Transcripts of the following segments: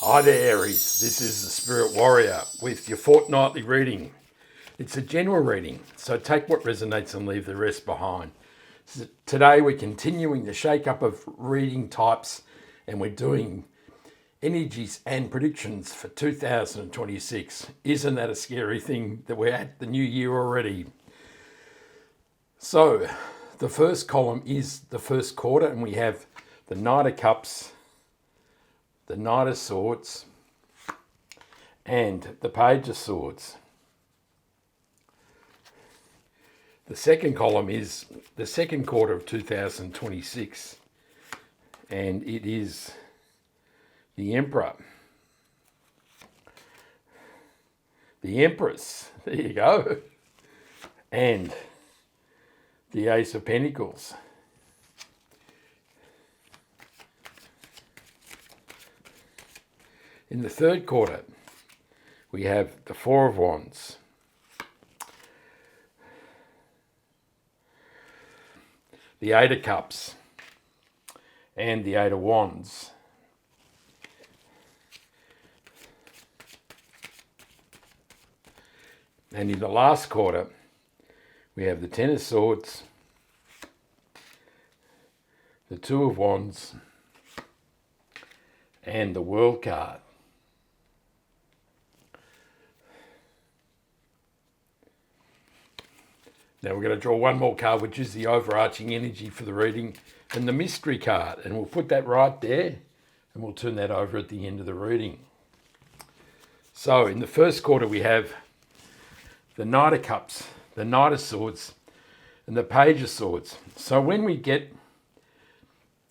Hi there, Aries. This is the Spirit Warrior with your fortnightly reading. It's a general reading, so take what resonates and leave the rest behind. So today we're continuing the shake-up of reading types, and we're doing energies and predictions for 2026. Isn't that a scary thing that we're at the new year already? So the first column is the first quarter, and we have the Knight of Cups, the Knight of Swords, and the Page of Swords. The second column is the second quarter of 2026, and it is the Emperor, the Empress, there you go, and the Ace of Pentacles. In the third quarter, we have the Four of Wands, the Eight of Cups, and the Eight of Wands. And in the last quarter, we have the Ten of Swords, the Two of Wands, and the World card. Now we're going to draw one more card, which is the overarching energy for the reading, and the mystery card. And we'll put that right there, and we'll turn that over at the end of the reading. So in the first quarter, we have the Knight of Cups, the Knight of Swords, and the Page of Swords. So when we get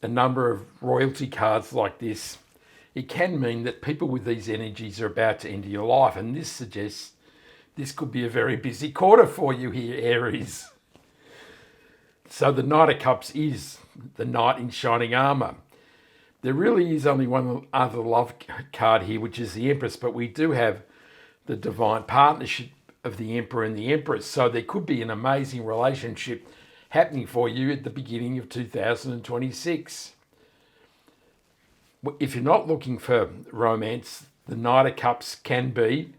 a number of royalty cards like this, it can mean that people with these energies are about to enter your life. And this suggests this could be a very busy quarter for you here, Aries. So the Knight of Cups is the knight in shining armour. There really is only one other love card here, which is the Empress, but we do have the divine partnership of the Emperor and the Empress. So there could be an amazing relationship happening for you at the beginning of 2026. If you're not looking for romance, the Knight of Cups can be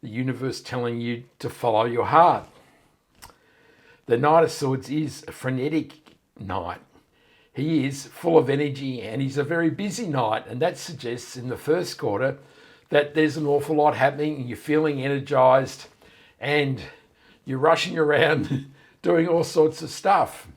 the universe telling you to follow your heart. The Knight of Swords is a frenetic knight. He is full of energy and he's a very busy knight, and that suggests in the first quarter that there's an awful lot happening and you're feeling energized and you're rushing around doing all sorts of stuff.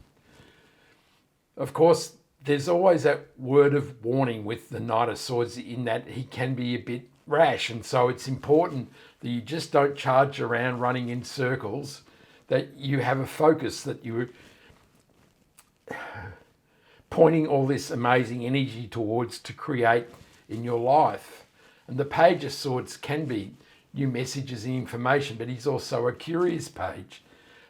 Of course, there's always that word of warning with the Knight of Swords in that he can be a bit rash, and so it's important that you just don't charge around running in circles, that you have a focus, that you're pointing all this amazing energy towards to create in your life. And the Page of Swords can be new messages and information, but he's also a curious page.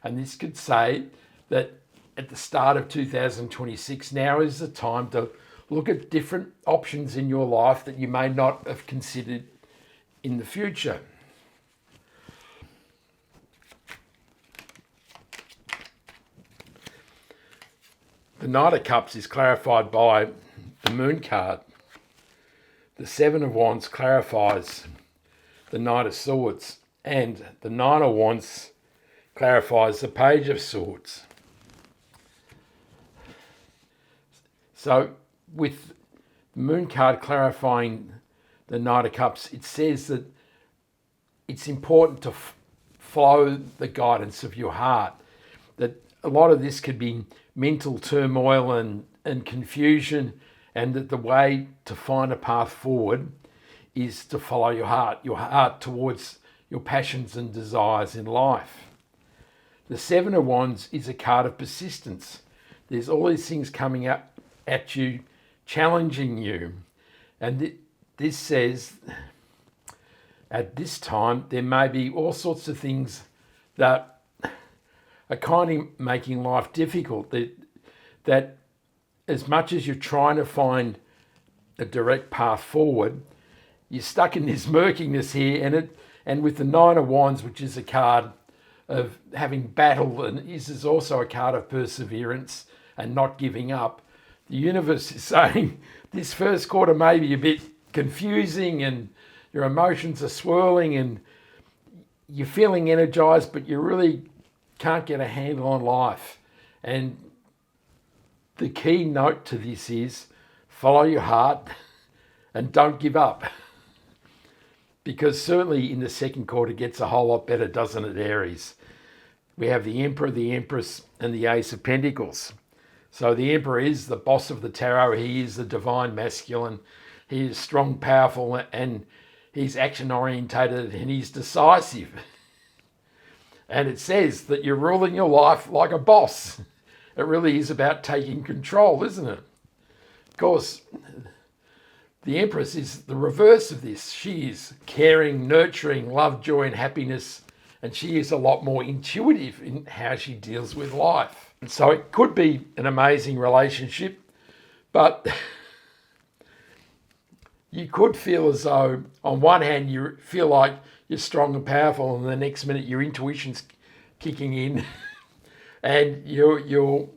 And this could say that at the start of 2026, now is the time to look at different options in your life that you may not have considered in the future. The Knight of Cups is clarified by the Moon card. The Seven of Wands clarifies the Knight of Swords, and the Nine of Wands clarifies the Page of Swords. So with the Moon card clarifying the Knight of Cups, it says that it's important to follow the guidance of your heart, that a lot of this could be mental turmoil and confusion, and that the way to find a path forward is to follow your heart towards your passions and desires in life. The Seven of Wands is a card of persistence. There's all these things coming up at you, challenging you. And this says at this time there may be all sorts of things that are kind of making life difficult, that as much as you're trying to find a direct path forward, you're stuck in this murkiness here. And with the Nine of Wands, which is a card of having battle, and this is also a card of perseverance and not giving up, the universe is saying this first quarter may be a bit confusing and your emotions are swirling and you're feeling energized, but you really can't get a handle on life. And the key note to this is follow your heart and don't give up. Because certainly in the second quarter it gets a whole lot better, doesn't it, Aries? We have the Emperor, the Empress, and the Ace of Pentacles. So the Emperor is the boss of the tarot. He is the divine masculine. He is strong, powerful, and he's action orientated and he's decisive. And it says that you're ruling your life like a boss. It really is about taking control, isn't it? Of course, the Empress is the reverse of this. She is caring, nurturing, love, joy, and happiness. And she is a lot more intuitive in how she deals with life. And so it could be an amazing relationship, but you could feel as though, on one hand, you feel like you're strong and powerful, and the next minute your intuition's kicking in, and you're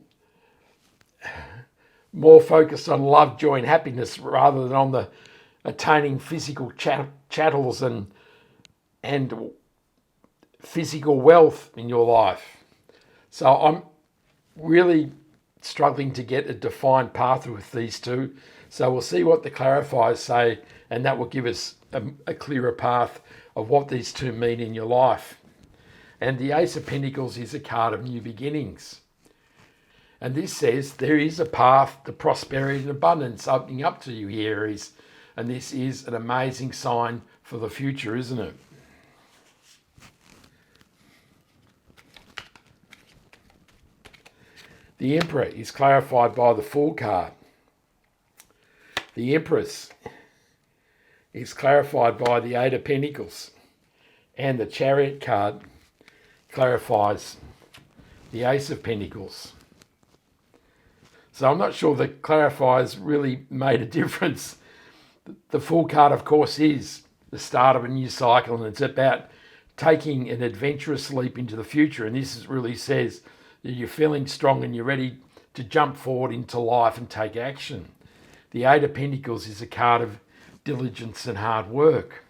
more focused on love, joy, and happiness rather than on the attaining physical chattels and physical wealth in your life. So I'm really struggling to get a defined path with these two. So we'll see what the clarifiers say, and that will give us a clearer path of what these two mean in your life. And the Ace of Pentacles is a card of new beginnings. And this says there is a path to prosperity and abundance opening up to you here, Aries. And this is an amazing sign for the future, isn't it? The Emperor is clarified by the Fool card. The Empress is clarified by the Eight of Pentacles. And the Chariot card clarifies the Ace of Pentacles. So I'm not sure the clarifiers really made a difference. The Fool card, of course, is the start of a new cycle, and it's about taking an adventurous leap into the future. And this really says that you're feeling strong and you're ready to jump forward into life and take action. The Eight of Pentacles is a card of diligence and hard work.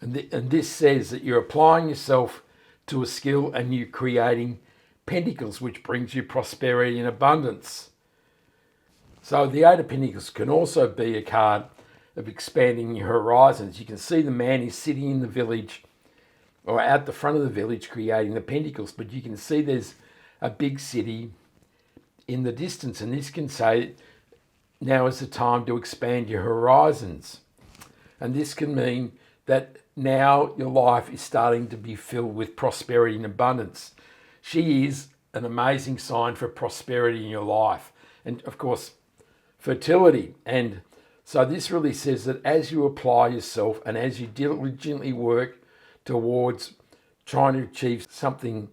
And this says that you're applying yourself to a skill and you're creating Pentacles, which brings you prosperity and abundance. So the Eight of Pentacles can also be a card of expanding your horizons. You can see the man is sitting in the village or at the front of the village creating the Pentacles, but you can see there's a big city in the distance, and this can say now is the time to expand your horizons. And this can mean that now your life is starting to be filled with prosperity and abundance. She is an amazing sign for prosperity in your life. And of course, fertility. And so this really says that as you apply yourself and as you diligently work towards trying to achieve something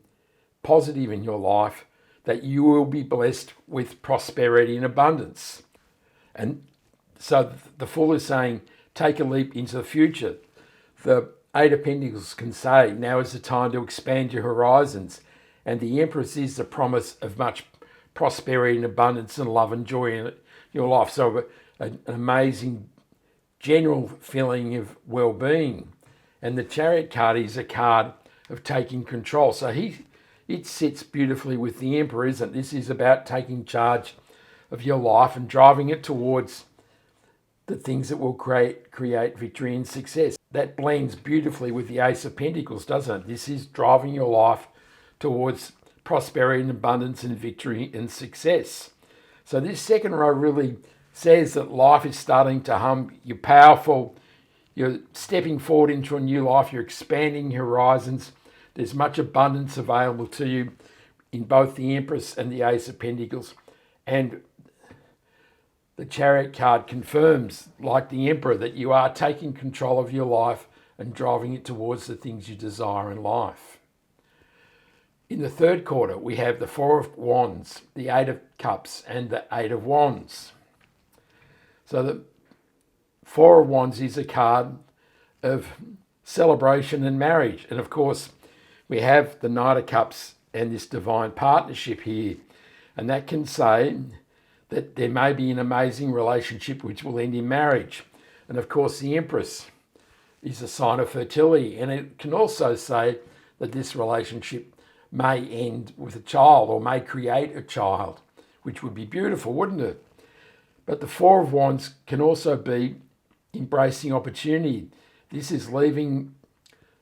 positive in your life, that you will be blessed with prosperity and abundance. And so the Fool is saying, take a leap into the future. The Eight of Pentacles can say, now is the time to expand your horizons. And the Empress is the promise of much prosperity and abundance and love and joy in your life. So an amazing general feeling of well-being. And the Chariot card is a card of taking control. So it sits beautifully with the Emperor, isn't it? This is about taking charge of your life and driving it towards the things that will create victory and success. That blends beautifully with the Ace of Pentacles, doesn't it? This is driving your life towards prosperity and abundance and victory and success. So this second row really says that life is starting to hum. You're powerful. You're stepping forward into a new life. You're expanding your horizons. There's much abundance available to you in both the Empress and the Ace of Pentacles. And the Chariot card confirms, like the Emperor, that you are taking control of your life and driving it towards the things you desire in life. In the third quarter, we have the Four of Wands, the Eight of Cups, and the Eight of Wands. So the Four of Wands is a card of celebration and marriage. And of course, we have the Knight of Cups and this divine partnership here. And that can say that there may be an amazing relationship which will end in marriage. And of course, the Empress is a sign of fertility. And it can also say that this relationship may end with a child or may create a child, which would be beautiful, wouldn't it? But the Four of Wands can also be embracing opportunity. This is leaving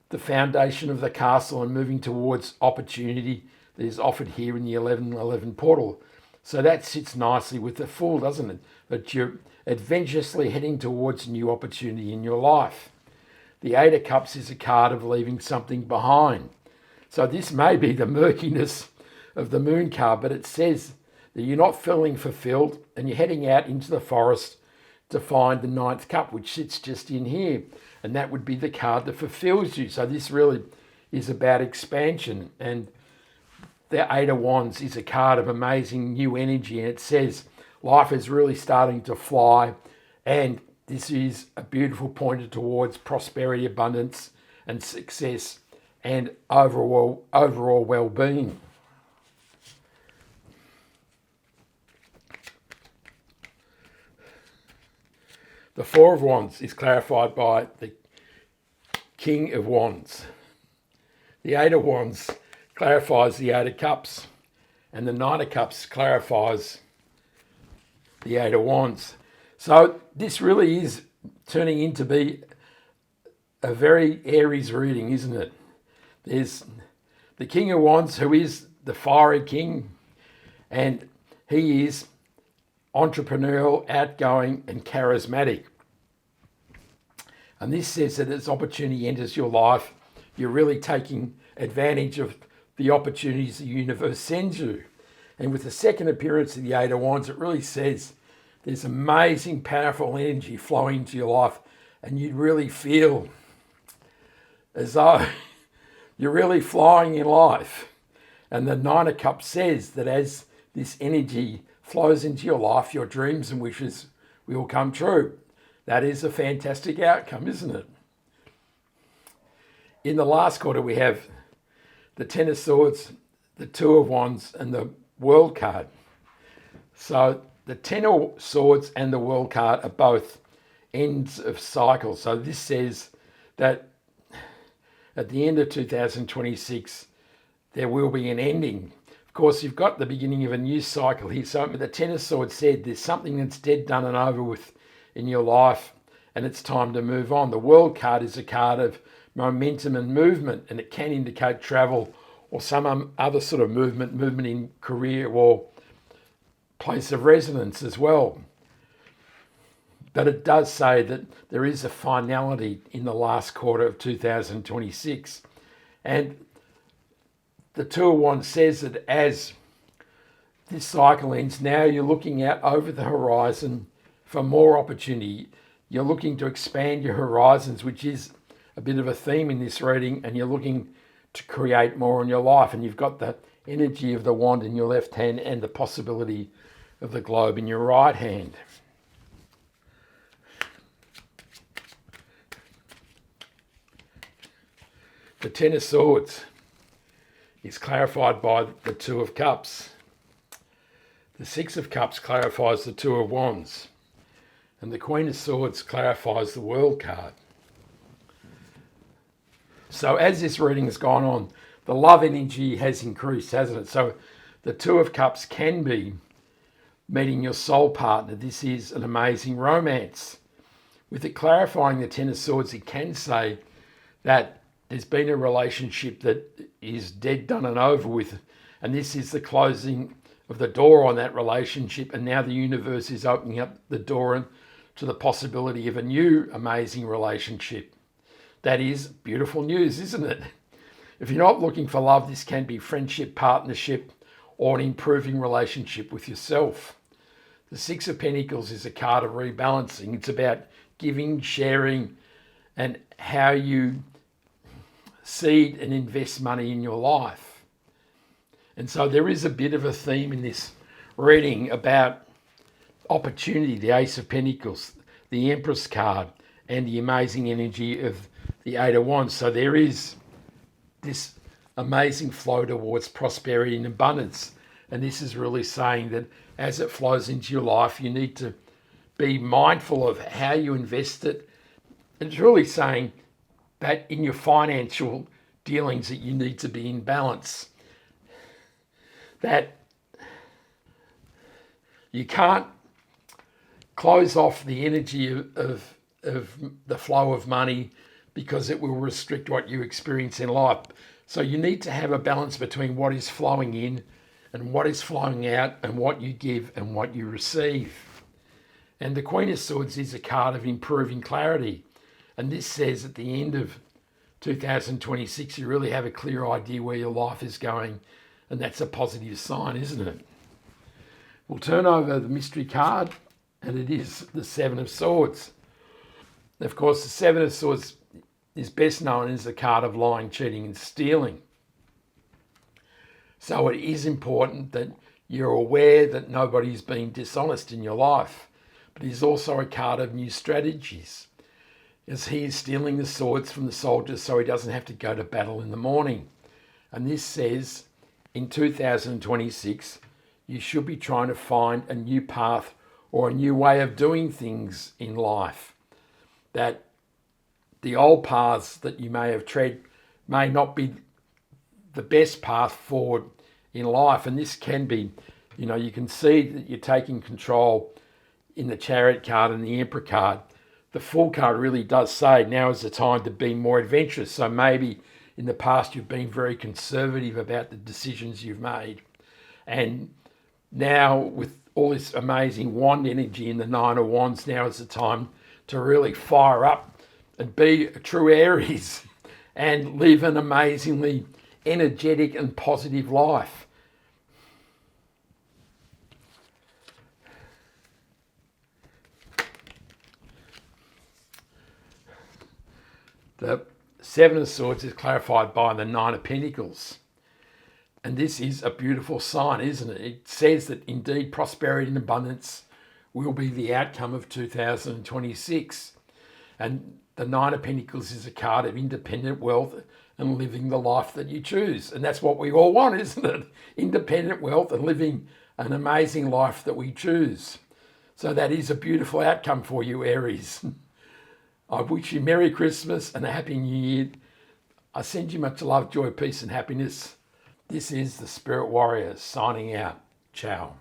the foundation of the castle and moving towards opportunity that is offered here in the 1111 portal. So that sits nicely with the Fool, doesn't it? That you're adventurously heading towards new opportunity in your life. The Eight of Cups is a card of leaving something behind. So this may be the murkiness of the Moon card, but it says that you're not feeling fulfilled and you're heading out into the forest to find the Ninth Cup, which sits just in here. And that would be the card that fulfills you. So this really is about expansion. And the Eight of Wands is a card of amazing new energy. And it says life is really starting to fly. And this is a beautiful pointer towards prosperity, abundance, and success, and overall well-being. The Four of Wands is clarified by the King of Wands. The Eight of Wands clarifies the Eight of Cups, and the Nine of Cups clarifies the Eight of Wands. So this really is turning into be a very Aries reading, isn't it? There's the King of Wands, who is the fiery king, and he is entrepreneurial, outgoing, and charismatic. And this says that as opportunity enters your life, you're really taking advantage of the opportunities the universe sends you. And with the second appearance of the Eight of Wands, it really says there's amazing, powerful energy flowing into your life, and you really feel as though you're really flying in life. And the Nine of Cups says that as this energy flows into your life, your dreams and wishes will come true. That is a fantastic outcome, isn't it? In the last quarter, we have the Ten of Swords, the Two of Wands, and the World card. So the Ten of Swords and the World card are both ends of cycles. So this says that at the end of 2026, there will be an ending. Of course, you've got the beginning of a new cycle here. So the Ten of Swords said there's something that's dead, done and over with in your life, and it's time to move on. The World card is a card of momentum and movement, and it can indicate travel or some other sort of movement in career or place of residence as well. But it does say that there is a finality in the last quarter of 2026. And the Two of Wands says that as this cycle ends, now you're looking out over the horizon for more opportunity. You're looking to expand your horizons, which is a bit of a theme in this reading, and you're looking to create more in your life. And you've got the energy of the wand in your left hand and the possibility of the globe in your right hand. The Ten of Swords is clarified by the Two of Cups. The Six of Cups clarifies the Two of Wands. And the Queen of Swords clarifies the World card. So as this reading has gone on, the love energy has increased, hasn't it? So the Two of Cups can be meeting your soul partner. This is an amazing romance. With it clarifying the Ten of Swords, it can say that there's been a relationship that is dead, done and over with. And this is the closing of the door on that relationship. And now the universe is opening up the door to the possibility of a new amazing relationship. That is beautiful news, isn't it? If you're not looking for love, this can be friendship, partnership, or an improving relationship with yourself. The Six of Pentacles is a card of rebalancing. It's about giving, sharing, and how you seed and invest money in your life. And so there is a bit of a theme in this reading about opportunity, the Ace of Pentacles, the Empress card, and the amazing energy of the Eight of Wands. So there is this amazing flow towards prosperity and abundance. And this is really saying that as it flows into your life, you need to be mindful of how you invest it. It's really saying that in your financial dealings that you need to be in balance. That you can't close off the energy of the flow of money because it will restrict what you experience in life. So you need to have a balance between what is flowing in and what is flowing out, and what you give and what you receive. And the Queen of Swords is a card of improving clarity. And this says at the end of 2026, you really have a clear idea where your life is going. And that's a positive sign, isn't it? We'll turn over the mystery card, and it is the Seven of Swords. Of course, the Seven of Swords is best known as the card of lying, cheating and stealing. So it is important that you're aware that nobody's being dishonest in your life. But it is also a card of new strategies, as he is stealing the swords from the soldiers so he doesn't have to go to battle in the morning. And this says in 2026, you should be trying to find a new path or a new way of doing things in life. That the old paths that you may have tread may not be the best path forward in life. And this can be, you can see that you're taking control in the Chariot card and the Emperor card. The Fool card really does say now is the time to be more adventurous. So maybe in the past you've been very conservative about the decisions you've made. And now with all this amazing wand energy in the Nine of Wands, now is the time to really fire up and be a true Aries and live an amazingly energetic and positive life. The Seven of Swords is clarified by the Nine of Pentacles. And this is a beautiful sign, isn't it? It says that indeed prosperity and abundance will be the outcome of 2026. And the Nine of Pentacles is a card of independent wealth and living the life that you choose. And that's what we all want, isn't it? Independent wealth and living an amazing life that we choose. So that is a beautiful outcome for you, Aries. I wish you Merry Christmas and a Happy New Year. I send you much love, joy, peace and happiness. This is the Spirit Warrior signing out. Ciao.